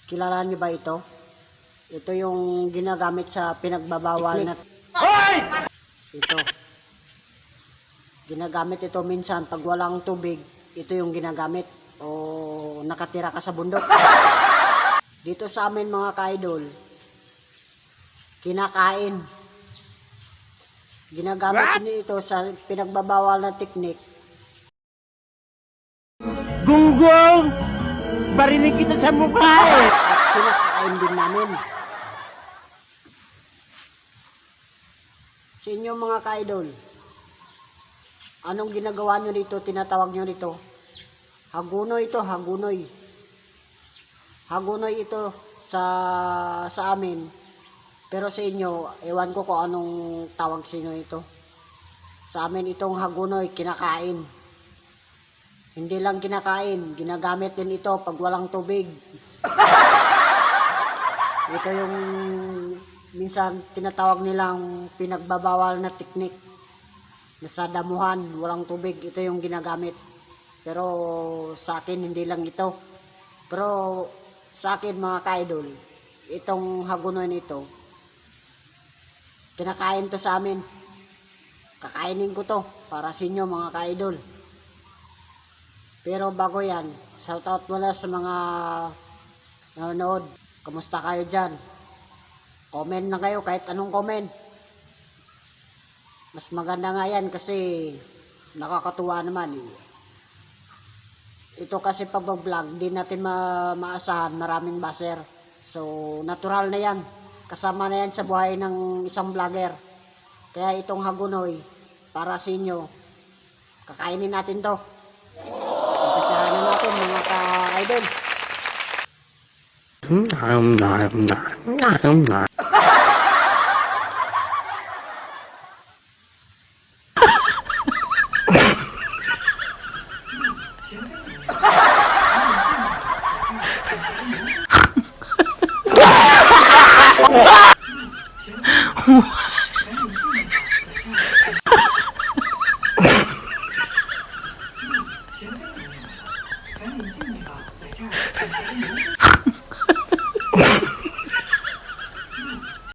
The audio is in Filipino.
Kilala niyo ba ito? Ito yung ginagamit sa pinagbabawal na... Hoy! Ito. Ginagamit ito minsan pag walang tubig. Ito yung ginagamit. O nakatira ka sa bundok. Dito sa amin mga ka-idol, kinakain. Ginagamit din ito sa pinagbabawal na teknik. Gunggong! Barinig kita sa mukha eh! At kinakain din namin. Sa inyo mga ka-idol, anong ginagawa nyo dito, tinatawag nyo dito? Hagunoy ito, hagunoy. Hagunoy ito sa amin. Pero sa inyo, ewan ko kung anong tawag sa inyo ito. Sa amin itong hagunoy, kinakain. Hindi lang kinakain, ginagamit din ito pag walang tubig. Ito yung minsan tinatawag nilang pinagbabawal na teknik. Nasa damuhan, walang tubig, ito yung ginagamit. Pero sa akin hindi lang ito. Pero sa akin mga ka-idol, itong hagunoy nito, kinakain to sa amin. Kakainin ko to para sa inyo mga ka-idol. Pero bago yan, shoutout muna sa mga nanonood. Kamusta kayo dyan? Comment na kayo kahit anong comment. Mas maganda nga yan kasi nakakatuwa naman eh. Ito kasi pag-vlog, di natin maasahan maraming baser. So natural na yan. Kasama na yan sa buhay ng isang vlogger. Kaya itong hagunoy, para sa inyo, kakainin natin to. Umpisahan na natin mga ka-idol.